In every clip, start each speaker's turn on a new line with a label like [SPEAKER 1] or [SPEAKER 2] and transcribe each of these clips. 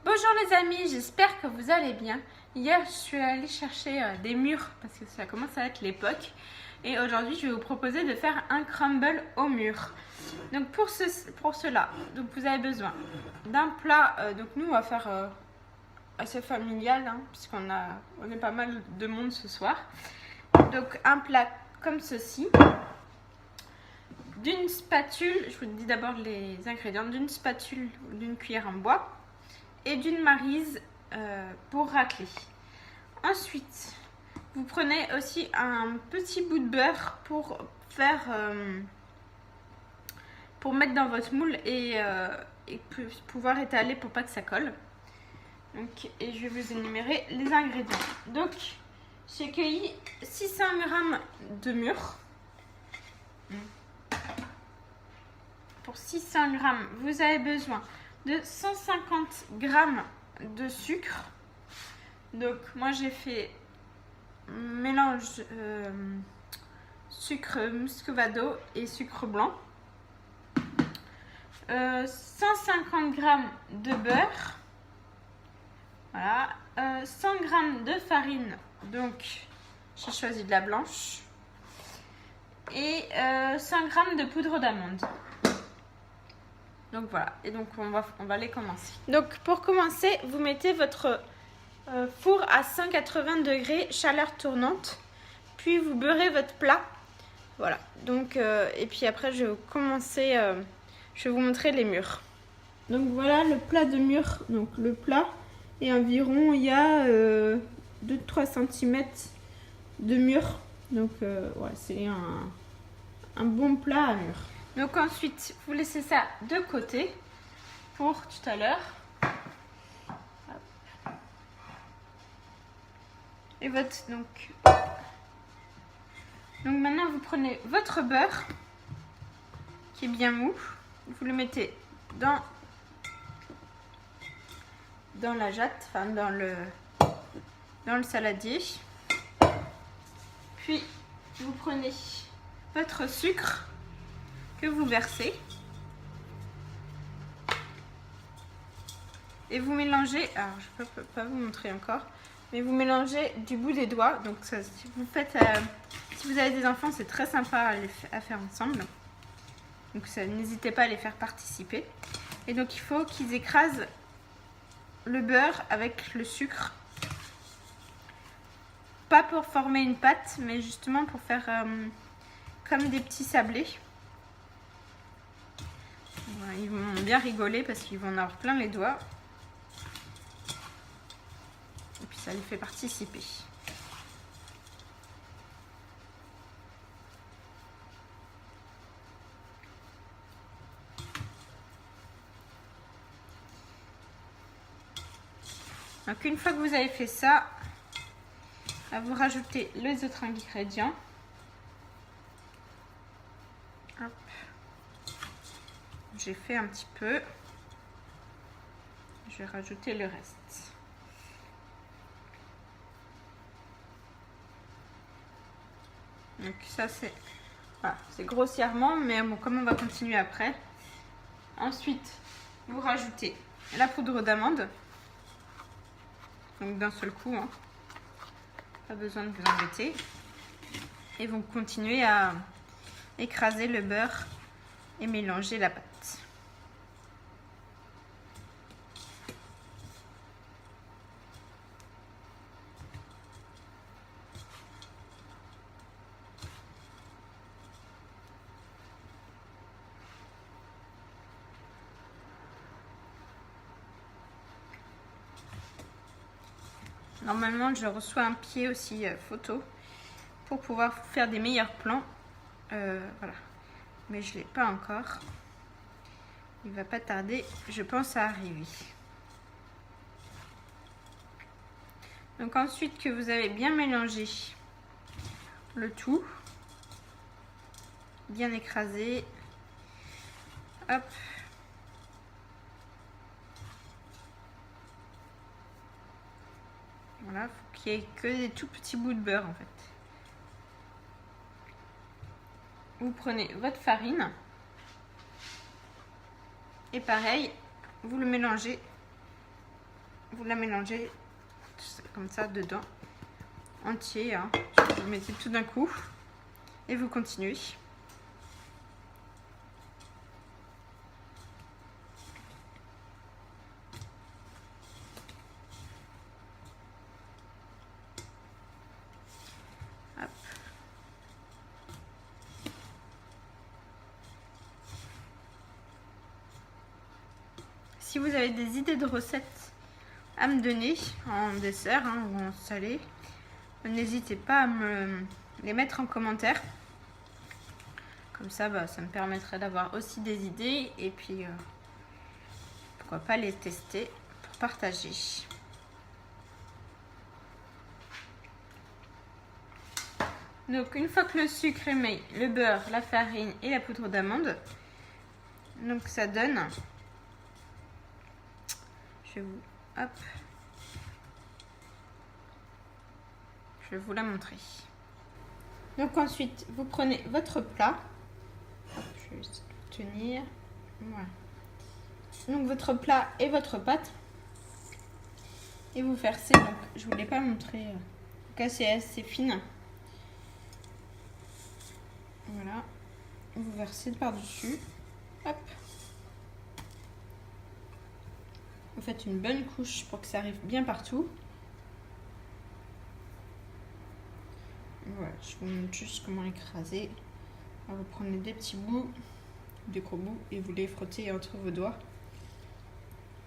[SPEAKER 1] Bonjour les amis, j'espère que vous allez bien. Hier, je suis allée chercher des mûres parce que ça commence à être l'époque. Et aujourd'hui, je vais vous proposer de faire un crumble aux mûres. Donc pour cela, donc vous avez besoin d'un plat. Donc nous, on va faire assez familial hein, puisqu'on est pas mal de monde ce soir. Donc un plat comme ceci. D'une spatule, je vous dis d'abord les ingrédients, d'une spatule ou d'une cuillère en bois et d'une maryse pour racler. Ensuite, vous prenez aussi un petit bout de beurre pour faire pour mettre dans votre moule et pouvoir étaler pour pas que ça colle. Donc, et je vais vous énumérer les ingrédients. Donc, j'ai cueilli 600 g de mûres. Pour 600 g, vous avez besoin de 150 g de sucre. Donc moi j'ai fait mélange sucre muscovado et sucre blanc. 150 g de beurre. Voilà. 100 g de farine. Donc j'ai choisi de la blanche. Et 100 g de poudre d'amande. Donc voilà, et donc on va aller commencer. Donc pour commencer, vous mettez votre four à 180 degrés, chaleur tournante, puis vous beurrez votre plat. Voilà, donc et puis après je vais commencer, je vais vous montrer les mûres. Donc voilà le plat de mûres, donc le plat est environ, il y a 2-3 cm de mûres. Donc voilà, c'est un bon plat à mûres. Donc ensuite, vous laissez ça de côté pour tout à l'heure. Et donc maintenant, vous prenez votre beurre qui est bien mou. Vous le mettez dans la jatte, enfin dans le saladier. Puis, vous prenez votre sucre que vous versez et vous mélangez. Alors je peux pas vous montrer encore, mais vous mélangez du bout des doigts. Donc ça, si vous avez des enfants, c'est très sympa à faire ensemble. Donc n'hésitez pas à les faire participer. Et donc il faut qu'ils écrasent le beurre avec le sucre, pas pour former une pâte, mais justement pour faire comme des petits sablés. Ils vont bien rigoler parce qu'ils vont en avoir plein les doigts. Et puis ça les fait participer. Donc une fois que vous avez fait ça, vous rajoutez les autres ingrédients. Hop. J'ai fait un petit peu. Je vais rajouter le reste. Donc ça c'est voilà, c'est grossièrement, mais bon, comme on va continuer après. Ensuite, vous rajoutez la poudre d'amande. Donc d'un seul coup, hein. Pas besoin de vous embêter. Et vous continuez à écraser le beurre et mélanger la pâte. Normalement, je reçois un pied aussi photo pour pouvoir faire des meilleurs plans. Voilà. Mais je ne l'ai pas encore. Il va pas tarder, je pense, à arriver. Donc ensuite que vous avez bien mélangé le tout, bien écrasé, hop. Voilà, faut qu'il y ait que des tout petits bouts de beurre en fait. Vous prenez votre farine et pareil, vous le mélangez vous la mélangez comme ça dedans, entier, hein. Vous mettez tout d'un coup et vous continuez. Hop. Si vous avez des idées de recettes à me donner en dessert, hein, ou en salé, n'hésitez pas à me les mettre en commentaire. Comme ça, ça me permettrait d'avoir aussi des idées et puis pourquoi pas les tester pour partager. Donc une fois que le sucre est mis, le beurre, la farine et la poudre d'amande, donc ça donne, je vais vous la montrer. Donc ensuite, vous prenez votre plat. Hop, je vais juste tenir. Voilà. Donc votre plat et votre pâte. Et vous versez, donc je ne vous l'ai pas montré, en tout cas c'est assez fine. Voilà. Vous versez par-dessus. Hop. Vous faites une bonne couche pour que ça arrive bien partout. Voilà, je vous montre juste comment écraser. Alors vous prenez des petits bouts, des gros bouts et vous les frottez entre vos doigts.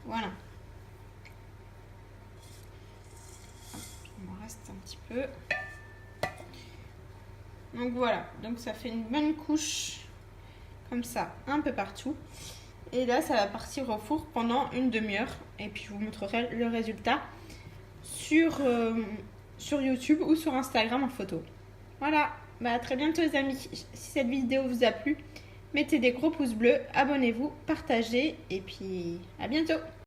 [SPEAKER 1] Voilà. Il m'en reste un petit peu. Donc voilà, donc ça fait une bonne couche comme ça, un peu partout. Et là, ça va partir au four pendant une demi-heure. Et puis, je vous montrerai le résultat sur YouTube ou sur Instagram en photo. Voilà, à très bientôt les amis. Si cette vidéo vous a plu, mettez des gros pouces bleus, abonnez-vous, partagez et puis à bientôt.